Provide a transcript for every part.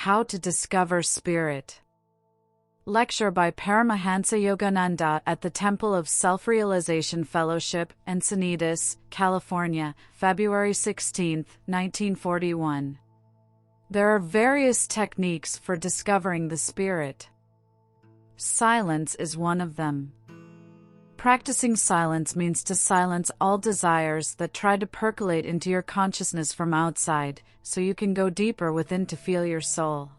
How to Discover Spirit. Lecture by Paramahansa Yogananda at the Temple of Self-Realization Fellowship, Encinitas, California, February 16, 1941. There are various techniques for discovering the spirit. Silence is one of them. Practicing silence means to silence all desires that try to percolate into your consciousness from outside, so you can go deeper within to feel your soul.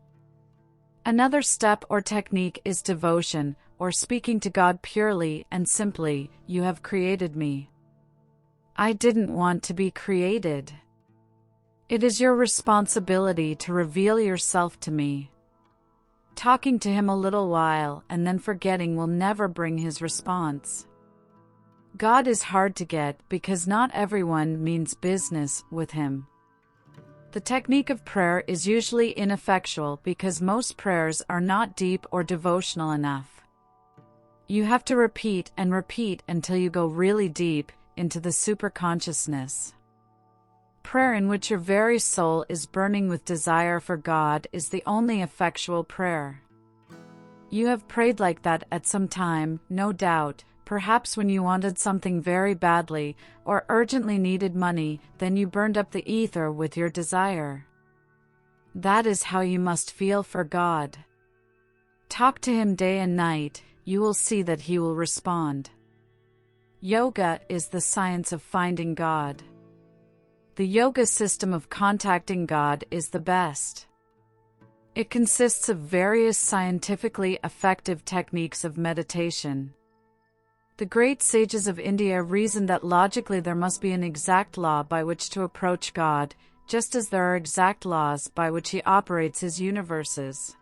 Another step or technique is devotion, or speaking to God purely and simply, "You have created me. I didn't want to be created. It is your responsibility to reveal yourself to me." Talking to him a little while and then forgetting will never bring his response. God is hard to get because not everyone means business with him. The technique of prayer is usually ineffectual because most prayers are not deep or devotional enough. You have to repeat and repeat until you go really deep into the superconsciousness. Prayer in which your very soul is burning with desire for God is the only effectual prayer. You have prayed like that at some time, no doubt, perhaps when you wanted something very badly, or urgently needed money, then you burned up the ether with your desire. That is how you must feel for God. Talk to him day and night, you will see that he will respond. Yoga is the science of finding God. The yoga system of contacting God is the best. It consists of various scientifically effective techniques of meditation. The great sages of India reasoned that logically there must be an exact law by which to approach God, just as there are exact laws by which he operates his universes.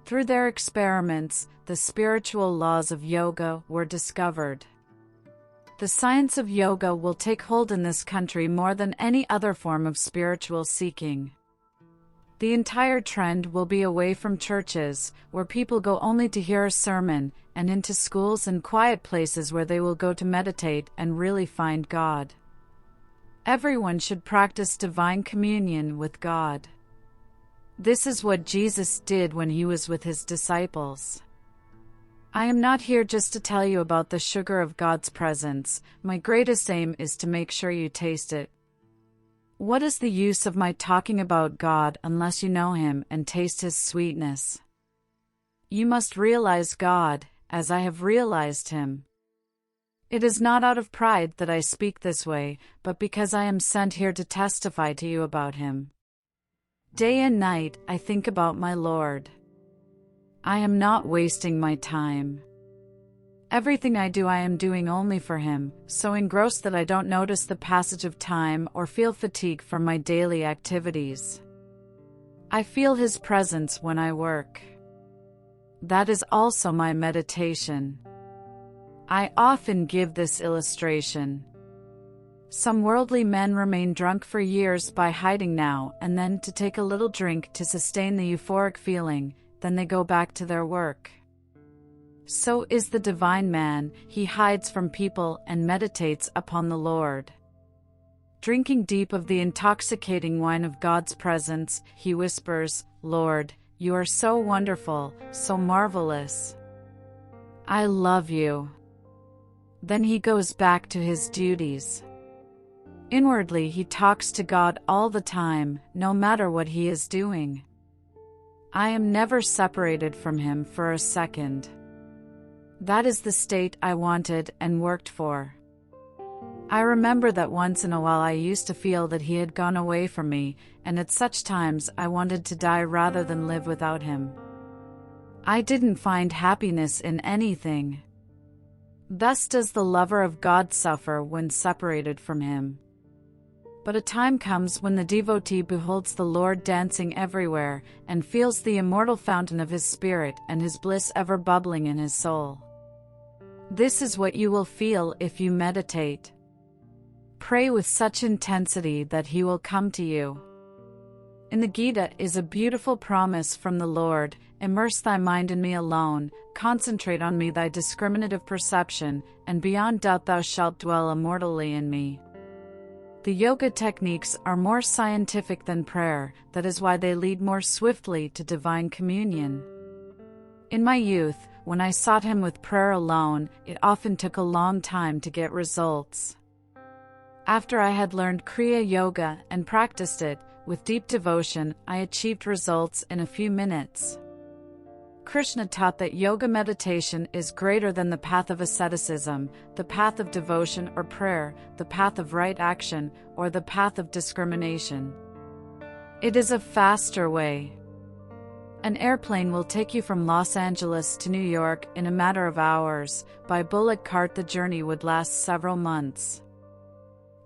Through their experiments, the spiritual laws of yoga were discovered. The science of yoga will take hold in this country more than any other form of spiritual seeking. The entire trend will be away from churches, where people go only to hear a sermon, and into schools and quiet places where they will go to meditate and really find God. Everyone should practice divine communion with God. This is what Jesus did when he was with his disciples. I am not here just to tell you about the sugar of God's presence. My greatest aim is to make sure you taste it. What is the use of my talking about God unless you know him and taste his sweetness? You must realize God, as I have realized him. It is not out of pride that I speak this way, but because I am sent here to testify to you about him. Day and night I think about my Lord. I am not wasting my time. Everything I do I am doing only for him, so engrossed that I don't notice the passage of time or feel fatigue from my daily activities. I feel his presence when I work. That is also my meditation. I often give this illustration. Some worldly men remain drunk for years by hiding now and then to take a little drink to sustain the euphoric feeling, then they go back to their work. So is the divine man, he hides from people and meditates upon the Lord. Drinking deep of the intoxicating wine of God's presence, he whispers, "Lord, you are so wonderful, so marvelous. I love you." Then he goes back to his duties. Inwardly he talks to God all the time, no matter what he is doing. I am never separated from him for a second. That is the state I wanted and worked for. I remember that once in a while I used to feel that he had gone away from me, and at such times I wanted to die rather than live without him. I didn't find happiness in anything. Thus does the lover of God suffer when separated from him. But a time comes when the devotee beholds the Lord dancing everywhere, and feels the immortal fountain of his spirit and his bliss ever bubbling in his soul. This is what you will feel if you meditate. Pray with such intensity that he will come to you. In the Gita is a beautiful promise from the Lord, "Immerse thy mind in me alone, concentrate on me thy discriminative perception, and beyond doubt thou shalt dwell immortally in me." The yoga techniques are more scientific than prayer, that is why they lead more swiftly to divine communion. In my youth, when I sought him with prayer alone, it often took a long time to get results. After I had learned Kriya Yoga and practiced it with deep devotion, I achieved results in a few minutes. Krishna taught that yoga meditation is greater than the path of asceticism, the path of devotion or prayer, the path of right action, or the path of discrimination. It is a faster way. An airplane will take you from Los Angeles to New York in a matter of hours. By bullock cart, the journey would last several months.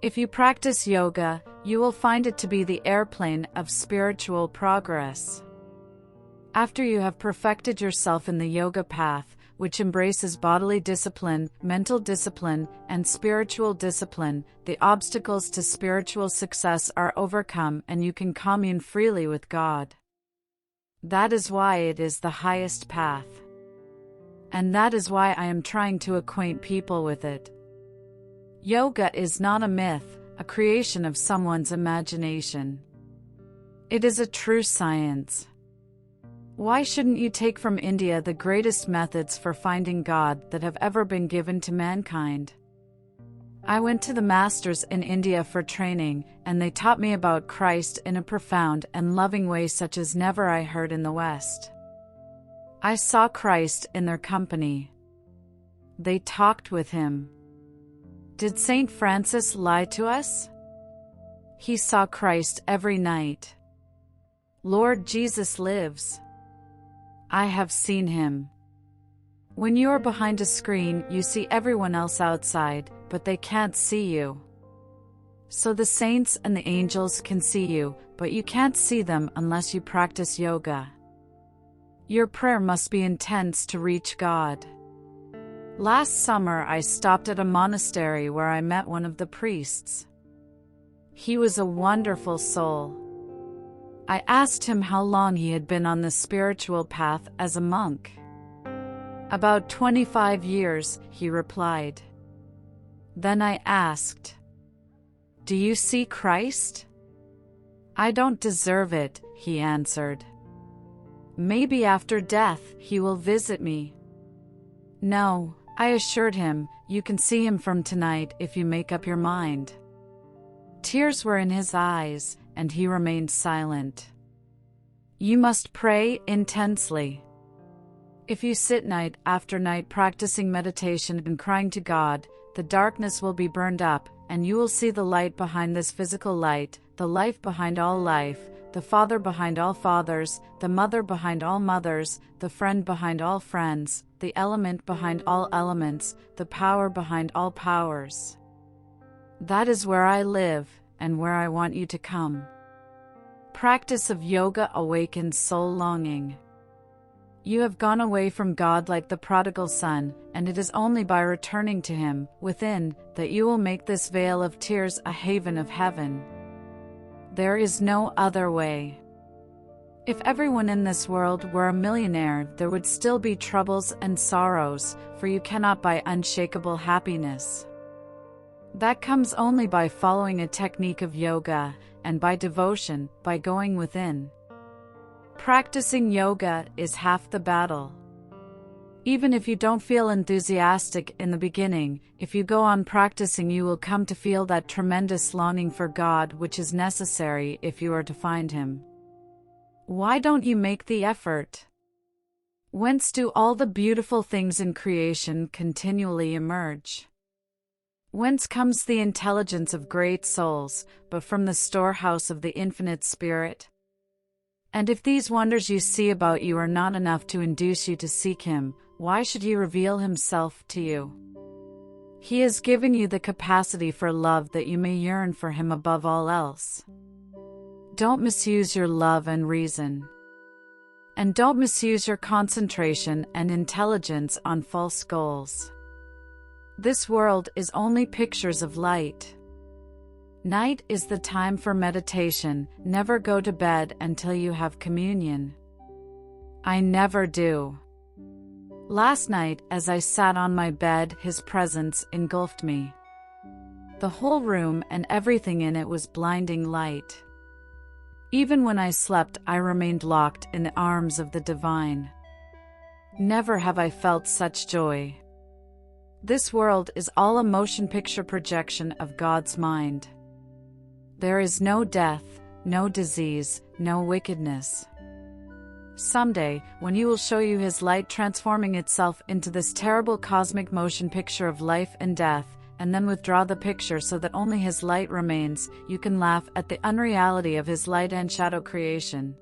If you practice yoga, you will find it to be the airplane of spiritual progress. After you have perfected yourself in the yoga path, which embraces bodily discipline, mental discipline, and spiritual discipline, the obstacles to spiritual success are overcome and you can commune freely with God. That is why it is the highest path. And that is why I am trying to acquaint people with it. Yoga is not a myth, a creation of someone's imagination. It is a true science. Why shouldn't you take from India the greatest methods for finding God that have ever been given to mankind? I went to the masters in India for training, and they taught me about Christ in a profound and loving way such as never I heard in the West. I saw Christ in their company. They talked with him. Did Saint Francis lie to us? He saw Christ every night. Lord Jesus lives. I have seen him. When you are behind a screen, you see everyone else outside, but they can't see you. So the saints and the angels can see you, but you can't see them unless you practice yoga. Your prayer must be intense to reach God. Last summer, I stopped at a monastery where I met one of the priests. He was a wonderful soul. I asked him how long he had been on the spiritual path as a monk. About 25 years, he replied. Then I asked, "Do you see Christ?" "I don't deserve it," he answered. "Maybe after death, he will visit me." "No," I assured him, "you can see him from tonight if you make up your mind." Tears were in his eyes, and he remained silent. You must pray intensely. If you sit night after night practicing meditation and crying to God, the darkness will be burned up, and you will see the light behind this physical light, the life behind all life, the Father behind all fathers, the Mother behind all mothers, the friend behind all friends, the element behind all elements, the power behind all powers. That is where I live, and where I want you to come. Practice of yoga awakens soul longing. You have gone away from God like the prodigal son, and it is only by returning to Him, within, that you will make this vale of tears a haven of heaven. There is no other way. If everyone in this world were a millionaire, there would still be troubles and sorrows, for you cannot buy unshakable happiness. That comes only by following a technique of yoga, and by devotion, by going within. Practicing yoga is half the battle. Even if you don't feel enthusiastic in the beginning, if you go on practicing, you will come to feel that tremendous longing for God which is necessary if you are to find Him. Why don't you make the effort? Whence do all the beautiful things in creation continually emerge? Whence comes the intelligence of great souls, but from the storehouse of the infinite Spirit? And if these wonders you see about you are not enough to induce you to seek Him, why should He reveal Himself to you? He has given you the capacity for love that you may yearn for Him above all else. Don't misuse your love and reason. And don't misuse your concentration and intelligence on false goals. This world is only pictures of light. Night is the time for meditation. Never go to bed until you have communion. I never do. Last night, as I sat on my bed, His presence engulfed me. The whole room and everything in it was blinding light. Even when I slept, I remained locked in the arms of the divine. Never have I felt such joy. This world is all a motion picture projection of God's mind. There is no death, no disease, no wickedness. Someday, when He will show you His light transforming itself into this terrible cosmic motion picture of life and death, and then withdraw the picture so that only His light remains, you can laugh at the unreality of His light and shadow creation.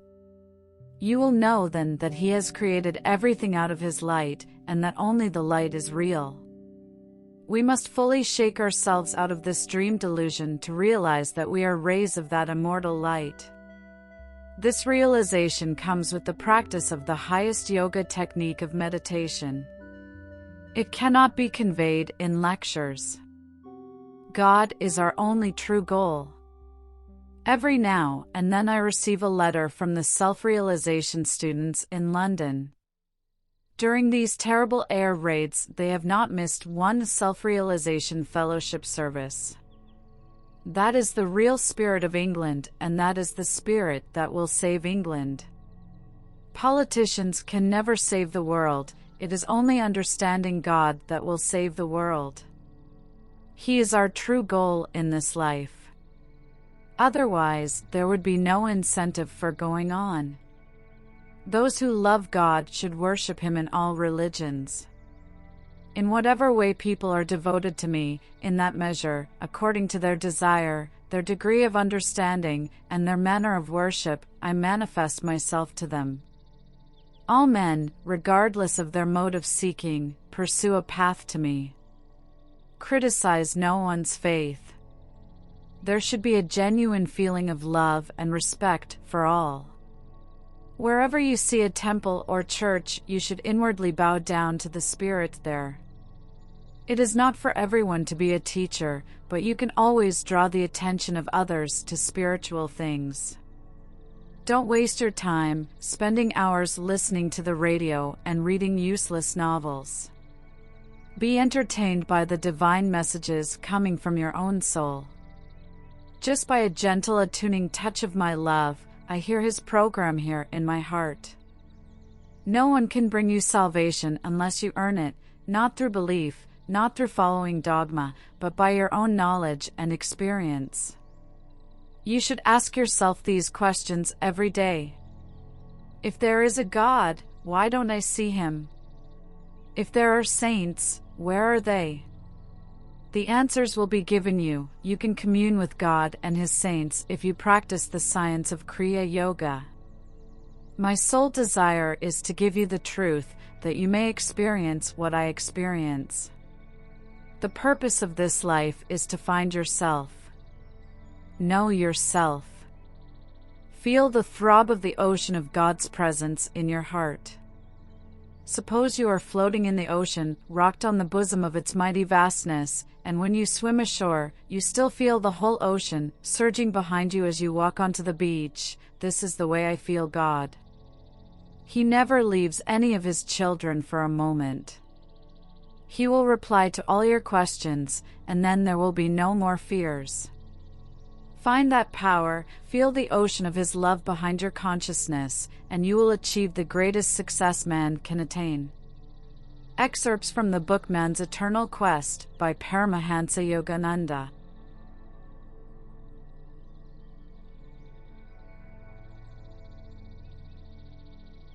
You will know then that He has created everything out of His light, and that only the light is real. We must fully shake ourselves out of this dream delusion to realize that we are rays of that immortal light. This realization comes with the practice of the highest yoga technique of meditation. It cannot be conveyed in lectures. God is our only true goal. Every now and then I receive a letter from the self-realization students in London. During these terrible air raids, they have not missed one self-realization fellowship service. That is the real spirit of England, and that is the spirit that will save England. Politicians can never save the world. It is only understanding God that will save the world. He is our true goal in this life. Otherwise, there would be no incentive for going on. Those who love God should worship Him in all religions. In whatever way people are devoted to me, in that measure, according to their desire, their degree of understanding, and their manner of worship, I manifest myself to them. All men, regardless of their mode of seeking, pursue a path to me. Criticize no one's faith. There should be a genuine feeling of love and respect for all. Wherever you see a temple or church, you should inwardly bow down to the Spirit there. It is not for everyone to be a teacher, but you can always draw the attention of others to spiritual things. Don't waste your time spending hours listening to the radio and reading useless novels. Be entertained by the divine messages coming from your own soul. Just by a gentle attuning touch of my love, I hear His program here in my heart. No one can bring you salvation unless you earn it, not through belief, not through following dogma, but by your own knowledge and experience. You should ask yourself these questions every day. If there is a God, why don't I see Him? If there are saints, where are they? The answers will be given you. You can commune with God and His saints if you practice the science of Kriya Yoga. My sole desire is to give you the truth, that you may experience what I experience. The purpose of this life is to find yourself. Know yourself. Feel the throb of the ocean of God's presence in your heart. Suppose you are floating in the ocean, rocked on the bosom of its mighty vastness, and when you swim ashore, you still feel the whole ocean surging behind you as you walk onto the beach. This is the way I feel God. He never leaves any of His children for a moment. He will reply to all your questions, and then there will be no more fears. Find that power, feel the ocean of His love behind your consciousness, and you will achieve the greatest success man can attain. Excerpts from the book Man's Eternal Quest by Paramahansa Yogananda.